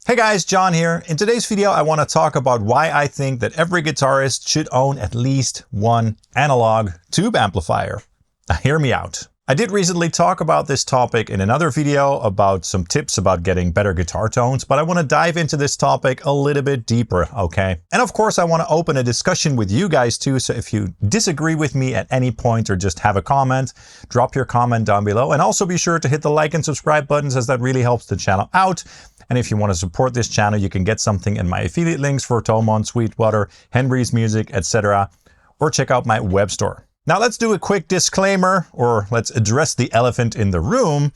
Hey guys, John here. In today's video, I want to talk about why I think that every guitarist should own at least one analog tube amplifier. Now, hear me out. I did recently talk about this topic in another video about some tips about getting better guitar tones, but I want to dive into this topic a little bit deeper, okay? And of course, I want to open a discussion with you guys too, so if you disagree with me at any point or just have a comment, drop your comment down below. And also be sure to hit the like and subscribe buttons, as that really helps the channel out. And if you want to support this channel, you can get something in my affiliate links for Tomon, Sweetwater, Henry's Music, etc. Or check out my web store. Now let's do a quick disclaimer, or let's address the elephant in the room.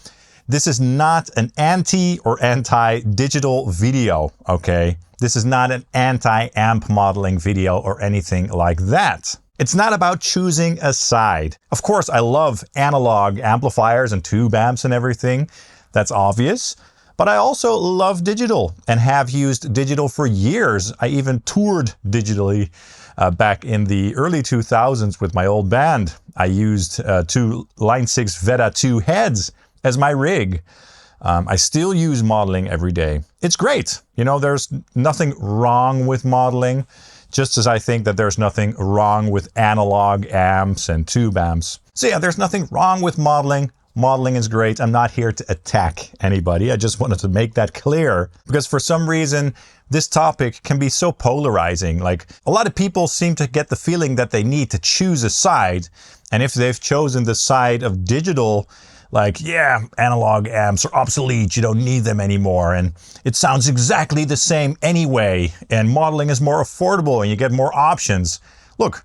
This is not an anti or anti-digital video, okay? This is not an anti-amp modeling video or anything like that. It's not about choosing a side. Of course, I love analog amplifiers and tube amps and everything. That's obvious. But I also love digital and have used digital for years. I even toured digitally back in the early 2000s with my old band. I used two Line 6 Veta 2 heads as my rig. I still use modeling every day. It's great. You know, there's nothing wrong with modeling, just as I think that there's nothing wrong with analog amps and tube amps. So yeah, there's nothing wrong with modeling. Modeling is great. I'm not here to attack anybody. I just wanted to make that clear, because for some reason, this topic can be so polarizing. Like, a lot of people seem to get the feeling that they need to choose a side. And if they've chosen the side of digital, like, yeah, analog amps are obsolete, you don't need them anymore, and it sounds exactly the same anyway, and modeling is more affordable and you get more options. Look,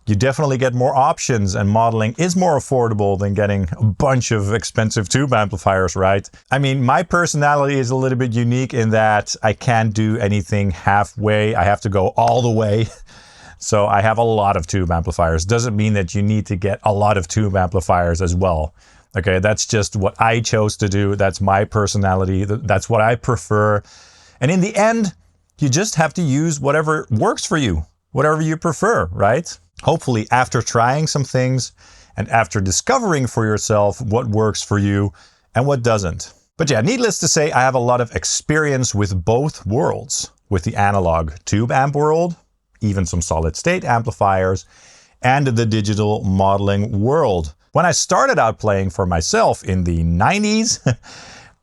you definitely get more options, and modeling is more affordable than getting a bunch of expensive tube amplifiers, right? I mean, my personality is a little bit unique in that I can't do anything halfway. I have to go all the way. So I have a lot of tube amplifiers. Doesn't mean that you need to get a lot of tube amplifiers as well. Okay, that's just what I chose to do. That's my personality. That's what I prefer. And in the end, you just have to use whatever works for you, whatever you prefer, right? Hopefully, after trying some things and after discovering for yourself what works for you and what doesn't. But yeah, needless to say, I have a lot of experience with both worlds, with the analog tube amp world, even some solid state amplifiers, and the digital modeling world. When I started out playing for myself in the 90s,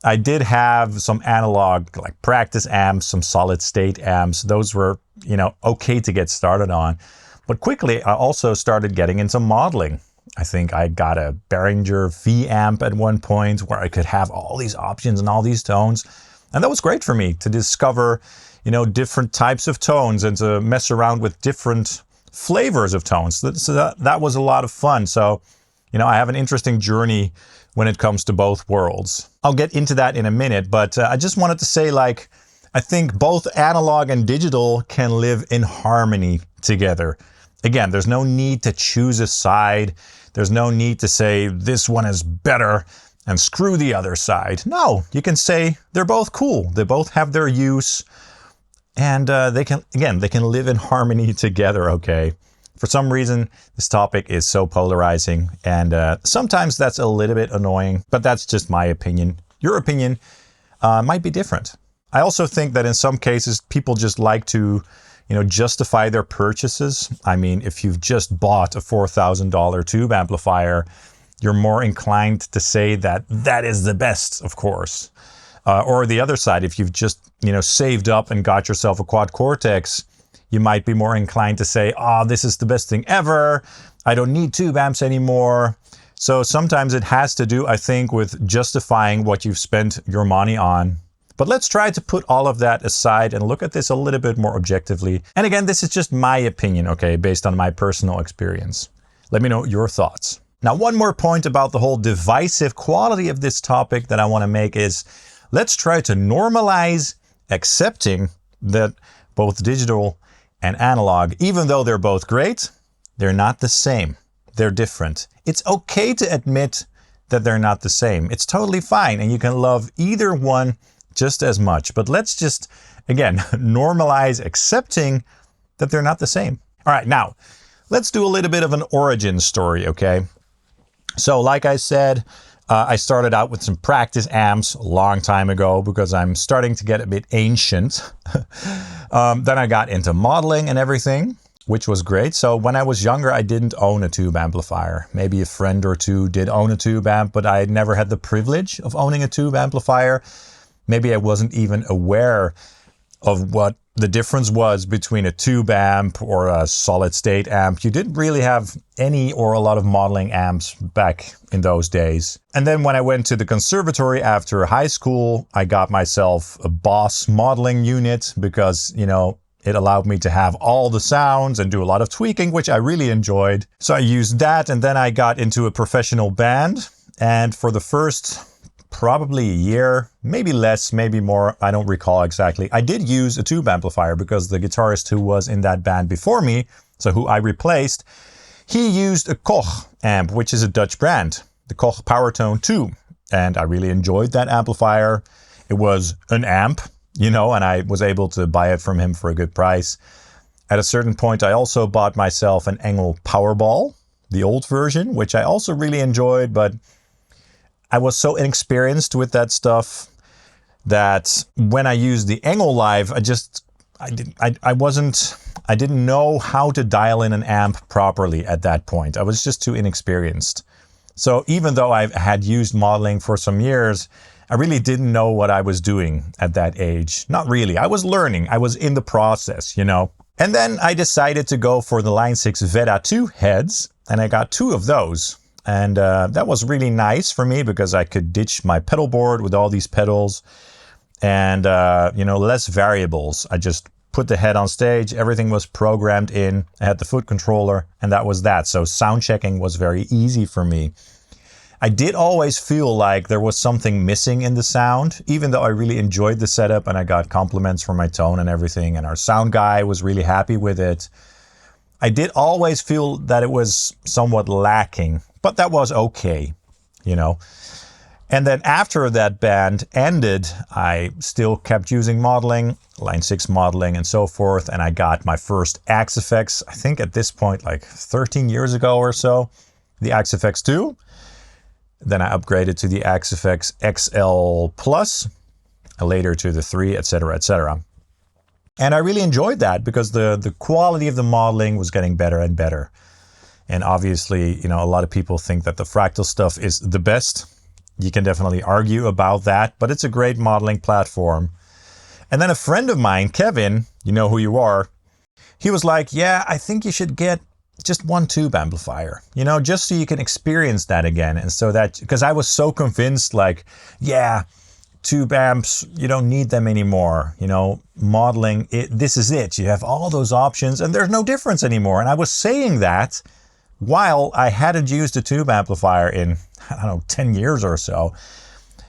I did have some analog, like practice amps, some solid state amps. Those were, you know, okay to get started on. But quickly, I also started getting into modeling. I think I got a Behringer V amp at one point where I could have all these options and all these tones. And that was great for me to discover, you know, different types of tones and to mess around with different flavors of tones. So that was a lot of fun. So, you know, I have an interesting journey when it comes to both worlds. I'll get into that in a minute, but I just wanted to say, like, I think both analog and digital can live in harmony together. Again, there's no need to choose a side. There's no need to say this one is better and screw the other side. No, you can say they're both cool. They both have their use, and they can live in harmony together, okay? For some reason, this topic is so polarizing, and sometimes that's a little bit annoying, but that's just my opinion. Your opinion might be different. I also think that in some cases, people just like to, you know, justify their purchases. I mean, if you've just bought a $4,000 tube amplifier, you're more inclined to say that that is the best, of course. Or the other side, if you've just, you know, saved up and got yourself a Quad Cortex, you might be more inclined to say, oh, this is the best thing ever. I don't need tube amps anymore. So sometimes it has to do, I think, with justifying what you've spent your money on. But let's try to put all of that aside and look at this a little bit more objectively. And again, this is just my opinion, okay, based on my personal experience. Let me know your thoughts. Now, one more point about the whole divisive quality of this topic that I want to make is, let's try to normalize accepting that both digital and analog, even though they're both great, they're not the same. They're different. It's okay to admit that they're not the same. It's totally fine, and you can love either one just as much. But let's just, again, normalize accepting that they're not the same. All right, now, let's do a little bit of an origin story, okay? So like I said, I started out with some practice amps a long time ago because I'm starting to get a bit ancient. Then I got into modeling and everything, which was great. So when I was younger, I didn't own a tube amplifier. Maybe a friend or two did own a tube amp, but I never had the privilege of owning a tube amplifier. Maybe I wasn't even aware of what the difference was between a tube amp or a solid state amp. You didn't really have any or a lot of modeling amps back in those days. And then when I went to the conservatory after high school, I got myself a Boss modeling unit because, you know, it allowed me to have all the sounds and do a lot of tweaking, which I really enjoyed. So I used that, and then I got into a professional band. And for the first probably a year, maybe less, maybe more, I don't recall exactly, I did use a tube amplifier because the guitarist who was in that band before me, so who I replaced, he used a Koch amp, which is a Dutch brand, the Koch Powertone 2. And I really enjoyed that amplifier. It was an amp, you know, and I was able to buy it from him for a good price. At a certain point, I also bought myself an Engel Powerball, the old version, which I also really enjoyed, but I was so inexperienced with that stuff that when I used the Engel Live, I didn't know how to dial in an amp properly at that point. I was just too inexperienced. So even though I had used modeling for some years, I really didn't know what I was doing at that age. Not really. I was learning. I was in the process, you know. And then I decided to go for the Line 6 Veda 2 heads, and I got 2 of those. And that was really nice for me because I could ditch my pedal board with all these pedals and, you know, less variables. I just put the head on stage, everything was programmed in, I had the foot controller, and that was that. So sound checking was very easy for me. I did always feel like there was something missing in the sound, even though I really enjoyed the setup and I got compliments for my tone and everything, and our sound guy was really happy with it. I did always feel that it was somewhat lacking, but that was okay, you know. And then after that band ended, I still kept using modeling, Line 6 modeling and so forth, and I got my first Axe FX, I think at this point like 13 years ago or so, the Axe FX 2. Then I upgraded to the Axe FX XL Plus, later to the 3, etc., etc. And I really enjoyed that because the quality of the modeling was getting better and better. And obviously, you know, a lot of people think that the fractal stuff is the best. You can definitely argue about that, but it's a great modeling platform. And then a friend of mine, Kevin, you know who you are, he was like, yeah, I think you should get just one tube amplifier, you know, just so you can experience that again. And so that, because I was so convinced, like, yeah, tube amps, you don't need them anymore. You know, modeling, this is it. You have all those options and there's no difference anymore. And I was saying that while I hadn't used a tube amplifier in, I don't know, 10 years or so.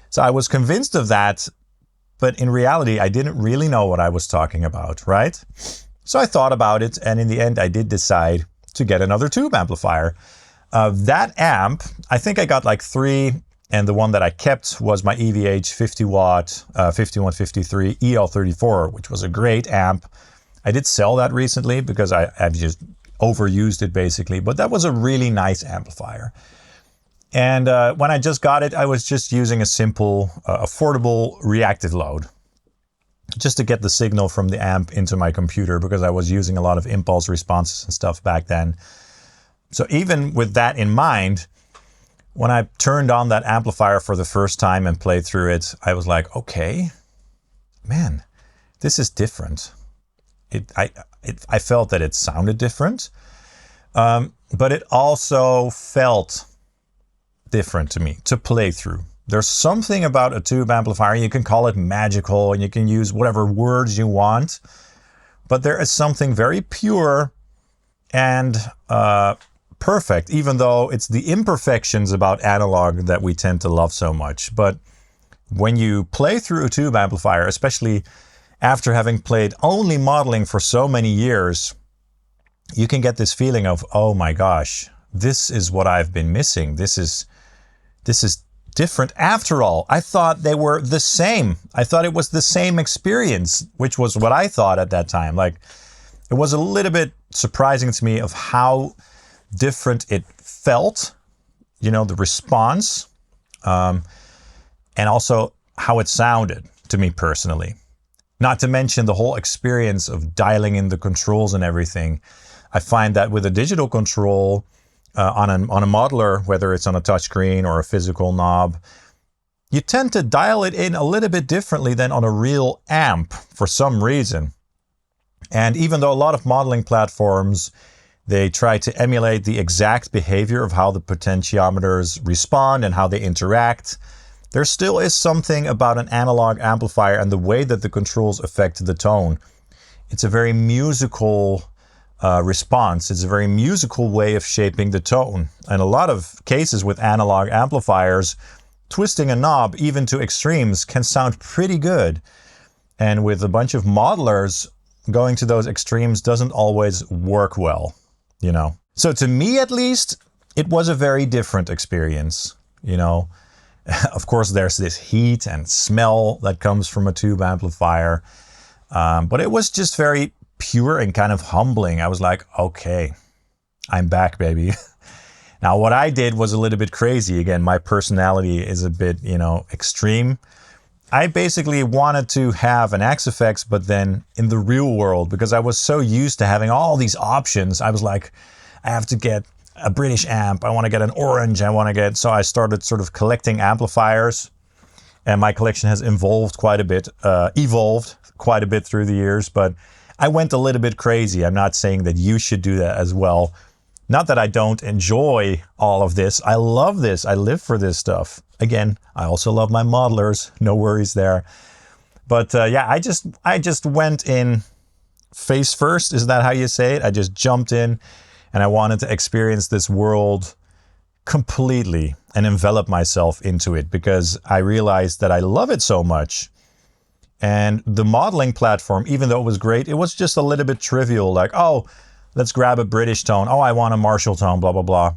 So I was convinced of that, but in reality, I didn't really know what I was talking about, right? So I thought about it, and in the end, I did decide to get another tube amplifier. That amp, I think I got like 3, and the one that I kept was my EVH 50 watt 5153 EL34, which was a great amp. I did sell that recently because I've just overused it basically, but that was a really nice amplifier. And when I just got it, I was just using a simple, affordable reactive load just to get the signal from the amp into my computer because I was using a lot of impulse responses and stuff back then. So even with that in mind, when I turned on that amplifier for the first time and played through it, I was like, okay, man, this is different. I felt that it sounded different, but it also felt different to me to play through. There's something about a tube amplifier, you can call it magical and you can use whatever words you want, but there is something very pure and perfect, even though it's the imperfections about analog that we tend to love so much. But when you play through a tube amplifier, especially after having played only modeling for so many years, you can get this feeling of, oh my gosh, this is what I've been missing. This is different. After all, I thought they were the same. I thought it was the same experience, which was what I thought at that time. Like, it was a little bit surprising to me of how different it felt, you know, the response and also how it sounded to me personally. Not to mention the whole experience of dialing in the controls and everything. I find that with a digital control on a modeler, whether it's on a touchscreen or a physical knob, you tend to dial it in a little bit differently than on a real amp for some reason. And even though a lot of modeling platforms, they try to emulate the exact behavior of how the potentiometers respond and how they interact, there still is something about an analog amplifier and the way that the controls affect the tone. It's a very musical response. It's a very musical way of shaping the tone. And a lot of cases with analog amplifiers, twisting a knob even to extremes can sound pretty good. And with a bunch of modelers, going to those extremes doesn't always work well, you know. So to me at least, it was a very different experience, you know. Of course, there's this heat and smell that comes from a tube amplifier. But it was just very pure and kind of humbling. I was like, okay, I'm back, baby. Now, what I did was a little bit crazy. Again, my personality is a bit, you know, extreme. I basically wanted to have an Axe-Fx, but then in the real world, because I was so used to having all these options, I was like, I have to get a British amp, I want to get an orange, so I started sort of collecting amplifiers, and my collection has evolved quite a bit through the years, but I went a little bit crazy. I'm not saying that you should do that as well. Not that I don't enjoy all of this. I love this. I live for this stuff. Again, I also love my modelers. No worries there. But yeah, I just went in face first. Is that how you say it? I just jumped in and I wanted to experience this world completely and envelop myself into it because I realized that I love it so much. And the modeling platform, even though it was great, it was just a little bit trivial. Like, oh, let's grab a British tone. Oh, I want a Marshall tone, blah, blah, blah.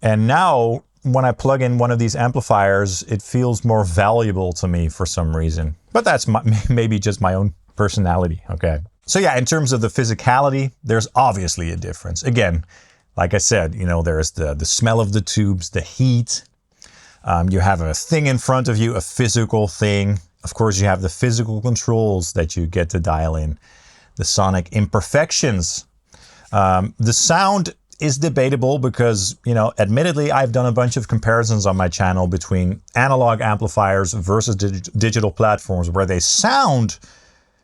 And now when I plug in one of these amplifiers, it feels more valuable to me for some reason. But that's maybe just my own personality, okay? So yeah, in terms of the physicality, there's obviously a difference. Again, like I said, you know, there's the smell of the tubes, the heat. You have a thing in front of you, a physical thing. Of course, you have the physical controls that you get to dial in. The sonic imperfections. The sound is debatable because, you know, admittedly, I've done a bunch of comparisons on my channel between analog amplifiers versus digital platforms where they sound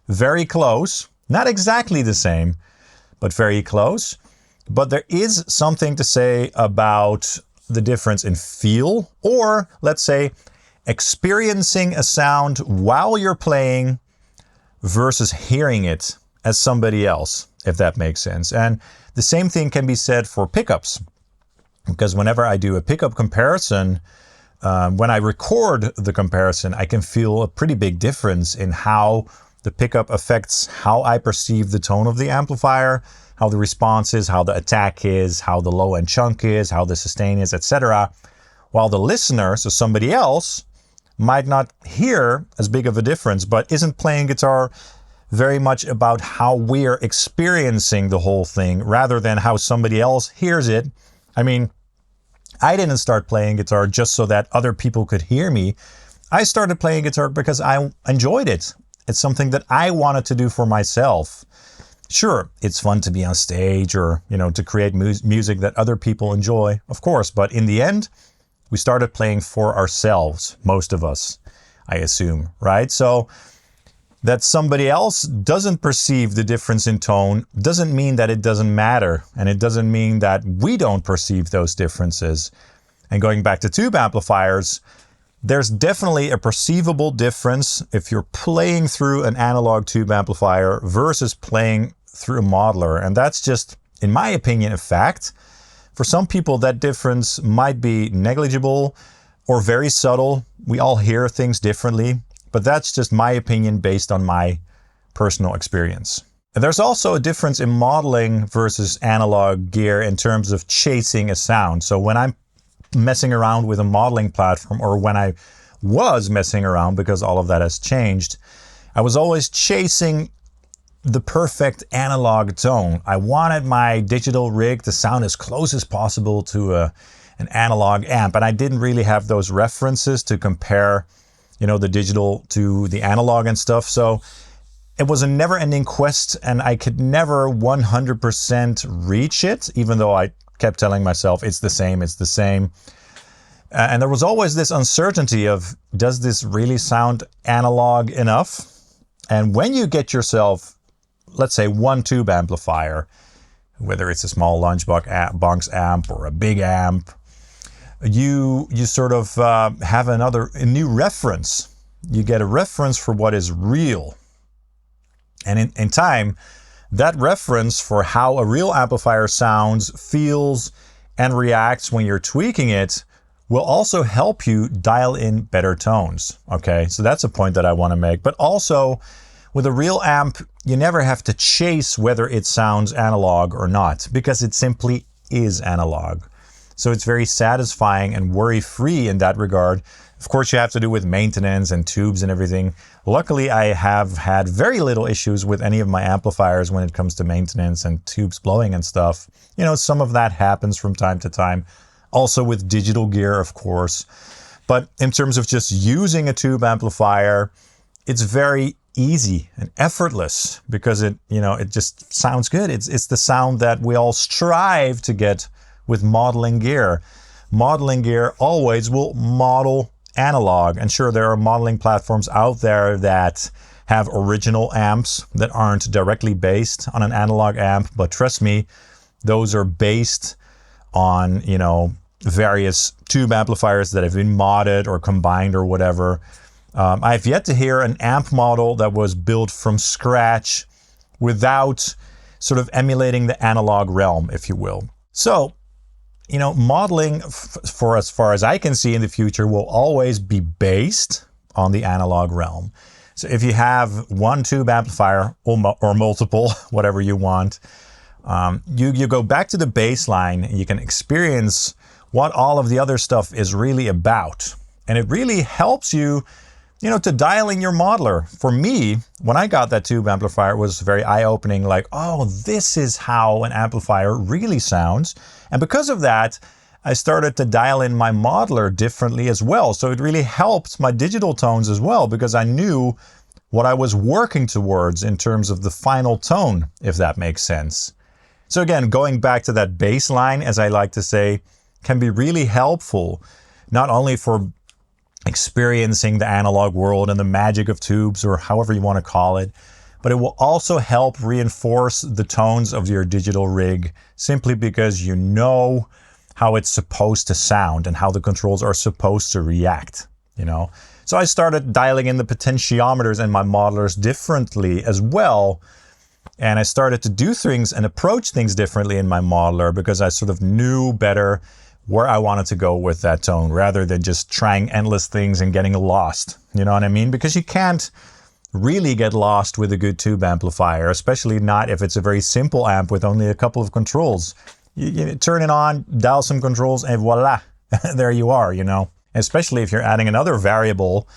very close. Not exactly the same, but very close. But there is something to say about the difference in feel, or let's say experiencing a sound while you're playing versus hearing it as somebody else, if that makes sense. And the same thing can be said for pickups, because whenever I do a pickup comparison, when I record the comparison, I can feel a pretty big difference in how the pickup affects how I perceive the tone of the amplifier, how the response is, how the attack is, how the low end chunk is, how the sustain is, etc. While the listener, so somebody else, might not hear as big of a difference, but isn't playing guitar very much about how we're experiencing the whole thing rather than how somebody else hears it. I mean, I didn't start playing guitar just so that other people could hear me. I started playing guitar because I enjoyed it. It's something that I wanted to do for myself. Sure, it's fun to be on stage or, you know, to create music that other people enjoy, of course. But in the end, we started playing for ourselves, most of us, I assume, right? So that somebody else doesn't perceive the difference in tone doesn't mean that it doesn't matter. And it doesn't mean that we don't perceive those differences. And going back to tube amplifiers, there's definitely a perceivable difference if you're playing through an analog tube amplifier versus playing through a modeler. And that's just, in my opinion, a fact. For some people, that difference might be negligible or very subtle. We all hear things differently, but that's just my opinion based on my personal experience. And there's also a difference in modeling versus analog gear in terms of chasing a sound. So when I'm messing around with a modeling platform, or when I was messing around, because all of that has changed, I was always chasing the perfect analog tone. I wanted my digital rig to sound as close as possible to an analog amp, and I didn't really have those references to compare, you know, the digital to the analog and stuff. So it was a never-ending quest, and I could never 100% reach it, even though I kept telling myself it's the same, it's the same. And there was always this uncertainty of, does this really sound analog enough? And when you get yourself, let's say, one tube amplifier, whether it's a small lunchbox amp or a big amp, you sort of have a new reference. You get a reference for what is real. And in time, that reference for how a real amplifier sounds, feels, and reacts when you're tweaking it will also help you dial in better tones. Okay, so that's a point that I want to make. But also, with a real amp, you never have to chase whether it sounds analog or not, because it simply is analog. So it's very satisfying and worry-free in that regard. Of course, you have to do with maintenance and tubes and everything. Luckily, I have had very little issues with any of my amplifiers when it comes to maintenance and tubes blowing and stuff. You know, some of that happens from time to time. Also with digital gear, of course. But in terms of just using a tube amplifier, it's very easy and effortless because it just sounds good. It's the sound that we all strive to get with modeling gear. Modeling gear always will model analog. And sure, there are modeling platforms out there that have original amps that aren't directly based on an analog amp, but trust me, those are based on, you know, various tube amplifiers that have been modded or combined or whatever. I've yet to hear an amp model that was built from scratch without sort of emulating the analog realm, if you will. So, you know, modeling, for as far as I can see in the future, will always be based on the analog realm. So if you have one tube amplifier or multiple, whatever you want, you go back to the baseline and you can experience what all of the other stuff is really about. And it really helps you, you know, to dial in your modeler. For me, when I got that tube amplifier, it was very eye-opening, like, oh, this is how an amplifier really sounds. And because of that, I started to dial in my modeler differently as well. So it really helped my digital tones as well, because I knew what I was working towards in terms of the final tone, if that makes sense. So again, going back to that baseline, as I like to say, can be really helpful, not only for experiencing the analog world and the magic of tubes, or however you want to call it, but it will also help reinforce the tones of your digital rig, simply because you know how it's supposed to sound and how the controls are supposed to react, you know. So I started dialing in the potentiometers and my modelers differently as well. And I started to do things and approach things differently in my modeler because I sort of knew better where I wanted to go with that tone, rather than just trying endless things and getting lost. You know what I mean? Because you can't really get lost with a good tube amplifier, especially not if it's a very simple amp with only a couple of controls. You turn it on, dial some controls, and voila, there you are, you know. Especially if you're adding another variable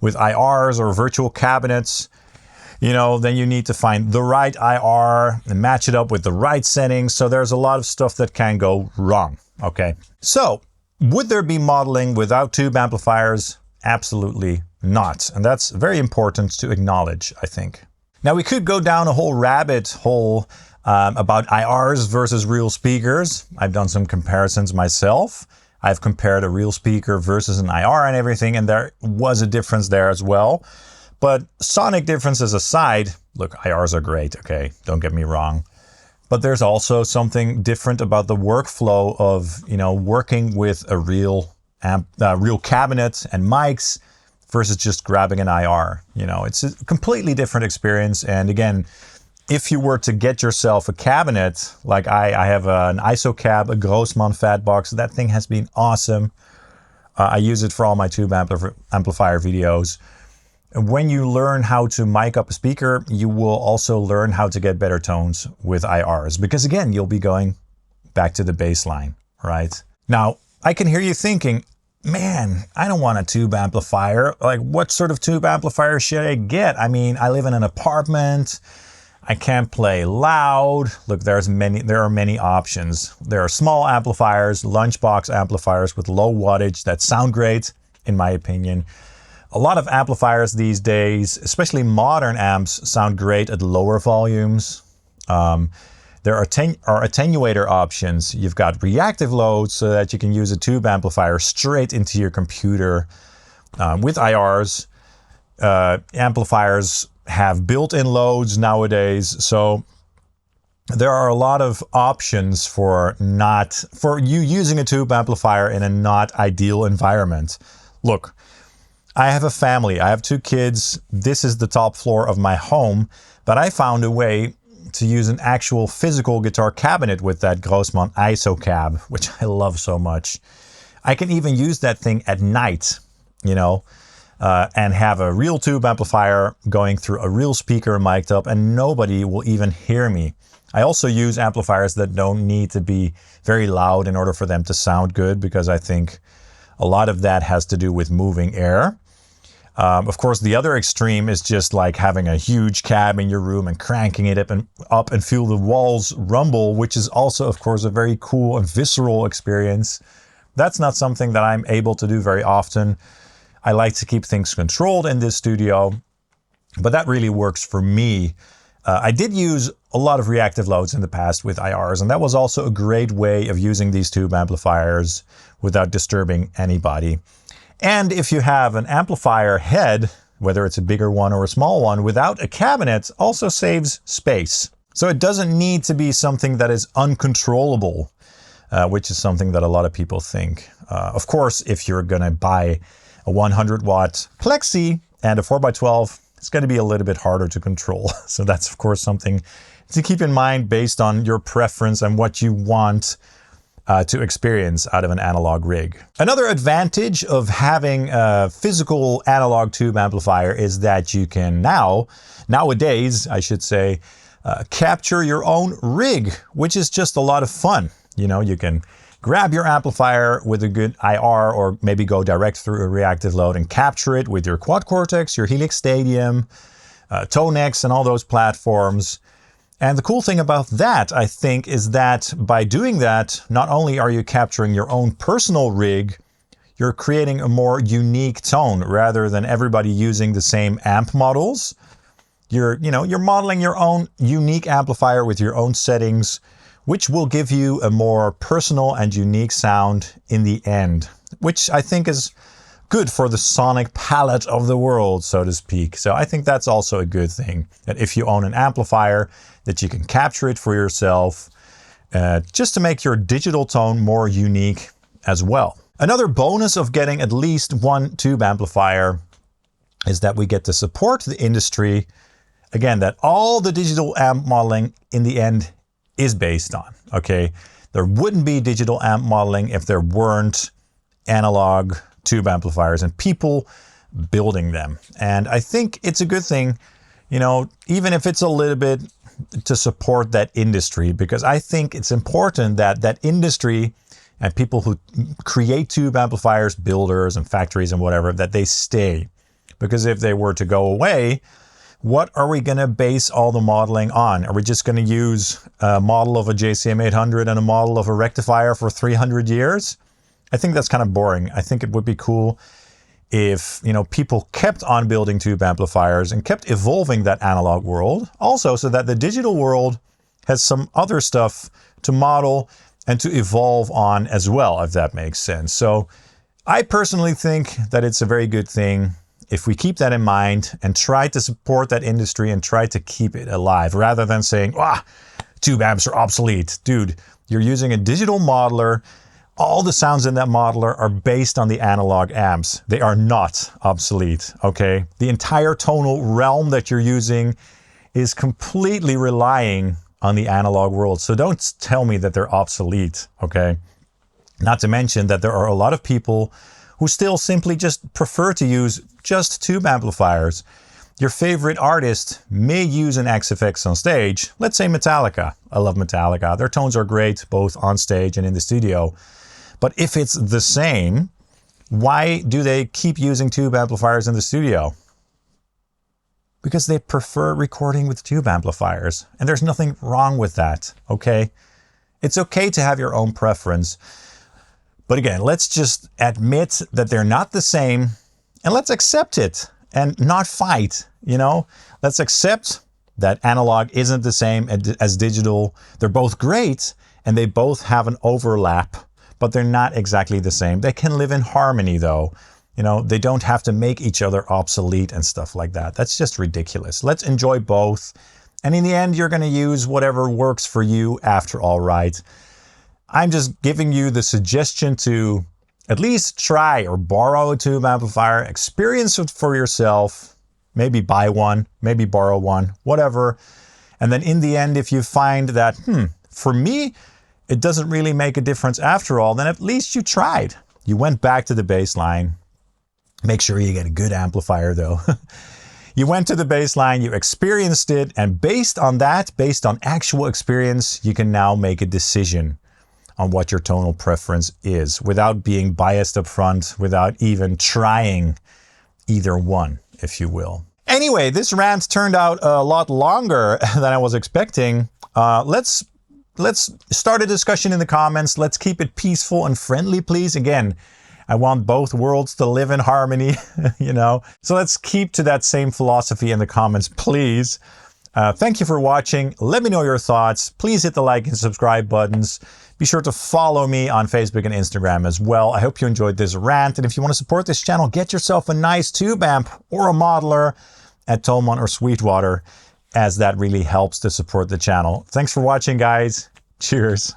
with IRs or virtual cabinets, you know, then you need to find the right IR and match it up with the right settings. So there's a lot of stuff that can go wrong. Okay, so would there be modeling without tube amplifiers? Absolutely not. And that's very important to acknowledge, I think. Now, we could go down a whole rabbit hole about IRs versus real speakers. I've done some comparisons myself. I've compared a real speaker versus an IR and everything, and there was a difference there as well. But sonic differences aside, look, IRs are great, okay? Don't get me wrong. But there's also something different about the workflow of, you know, working with a real cabinet and mics versus just grabbing an IR. You know, it's a completely different experience. And again, if you were to get yourself a cabinet, like I have an ISO-cab, a Grossman fat box, that thing has been awesome. I use it for all my tube amplifier videos. When you learn how to mic up a speaker, you will also learn how to get better tones with IRs. Because again, you'll be going back to the baseline, right? Now, I can hear you thinking, man, I don't want a tube amplifier. Like, what sort of tube amplifier should I get? I mean, I live in an apartment. I can't play loud. Look, there are many options. There are small amplifiers, lunchbox amplifiers with low wattage that sound great, in my opinion. A lot of amplifiers these days, especially modern amps, sound great at lower volumes. There are attenuator options. You've got reactive loads so that you can use a tube amplifier straight into your computer. With IRs, amplifiers have built-in loads nowadays, so there are a lot of options for you using a tube amplifier in a not ideal environment. Look, I have a family. I have 2 kids. This is the top floor of my home, but I found a way to use an actual physical guitar cabinet with that Grossmann ISO cab, which I love so much. I can even use that thing at night, you know, and have a real tube amplifier going through a real speaker mic'd up, and nobody will even hear me. I also use amplifiers that don't need to be very loud in order for them to sound good, because I think a lot of that has to do with moving air. Of course, the other extreme is just like having a huge cab in your room and cranking it up and feel the walls rumble, which is also, of course, a very cool and visceral experience. That's not something that I'm able to do very often. I like to keep things controlled in this studio, but that really works for me. I did use a lot of reactive loads in the past with IRs, and that was also a great way of using these tube amplifiers without disturbing anybody. And if you have an amplifier head, whether it's a bigger one or a small one, without a cabinet, also saves space. So it doesn't need to be something that is uncontrollable, which is something that a lot of people think. Of course, if you're gonna buy a 100 watt plexi and a 4x12, it's going to be a little bit harder to control. So that's, of course, something to keep in mind based on your preference and what you want to experience out of an analog rig. Another advantage of having a physical analog tube amplifier is that you can nowadays, I should say, capture your own rig, which is just a lot of fun. You know, you can grab your amplifier with a good IR, or maybe go direct through a reactive load and capture it with your Quad Cortex, your Helix Stadium, Tonex, and all those platforms. And the cool thing about that, I think, is that by doing that, not only are you capturing your own personal rig, you're creating a more unique tone rather than everybody using the same amp models. You're modeling your own unique amplifier with your own settings, which will give you a more personal and unique sound in the end, which I think is good for the sonic palette of the world, so to speak. So I think that's also a good thing, that if you own an amplifier, that you can capture it for yourself, just to make your digital tone more unique as well. Another bonus of getting at least one tube amplifier is that we get to support the industry, again, that all the digital amp modeling in the end is based on, okay? There wouldn't be digital amp modeling if there weren't analog tube amplifiers and people building them. And I think it's a good thing, you know, even if it's a little bit to support that industry, because I think it's important that that industry and people who create tube amplifiers, builders and factories and whatever, that they stay. Because if they were to go away, what are we going to base all the modeling on? Are we just going to use a model of a JCM 800 and a model of a rectifier for 300 years? I think that's kind of boring. I think it would be cool if, you know, people kept on building tube amplifiers and kept evolving that analog world, also so that the digital world has some other stuff to model and to evolve on as well, if that makes sense. So I personally think that it's a very good thing if we keep that in mind and try to support that industry and try to keep it alive, rather than saying, tube amps are obsolete. Dude, you're using a digital modeler. All the sounds in that modeler are based on the analog amps. They are not obsolete, okay? The entire tonal realm that you're using is completely relying on the analog world. So don't tell me that they're obsolete, okay? Not to mention that there are a lot of people who still simply just prefer to use just tube amplifiers. Your favorite artist may use an XFX on stage. Let's say Metallica. I love Metallica. Their tones are great, both on stage and in the studio. But if it's the same, why do they keep using tube amplifiers in the studio? because they prefer recording with tube amplifiers. And there's nothing wrong with that, okay? It's okay to have your own preference. But again, let's just admit that they're not the same, and let's accept it and not fight, you know? Let's accept that analog isn't the same as digital. They're both great, and they both have an overlap, but they're not exactly the same. They can live in harmony though. You know, they don't have to make each other obsolete and stuff like that. That's just ridiculous. Let's enjoy both. And in the end, you're going to use whatever works for you after all, right? I'm just giving you the suggestion to at least try or borrow a tube amplifier, experience it for yourself, maybe buy one, maybe borrow one, whatever. And then in the end, if you find that, for me, it doesn't really make a difference after all, then at least you tried. You went back to the baseline. Make sure you get a good amplifier though. You went to the baseline, you experienced it, and based on that, based on actual experience, you can now make a decision on what your tonal preference is without being biased up front, without even trying either one, if you will. Anyway, this rant turned out a lot longer than I was expecting. Let's start a discussion in the comments. Let's keep it peaceful and friendly, please. Again, I want both worlds to live in harmony, you know. So let's keep to that same philosophy in the comments, please. Thank you for watching. Let me know your thoughts. Please hit the like and subscribe buttons. Be sure to follow me on Facebook and Instagram as well. I hope you enjoyed this rant. And if you want to support this channel, get yourself a nice tube amp or a modeler at Thomann or Sweetwater, as that really helps to support the channel. Thanks for watching, guys. Cheers.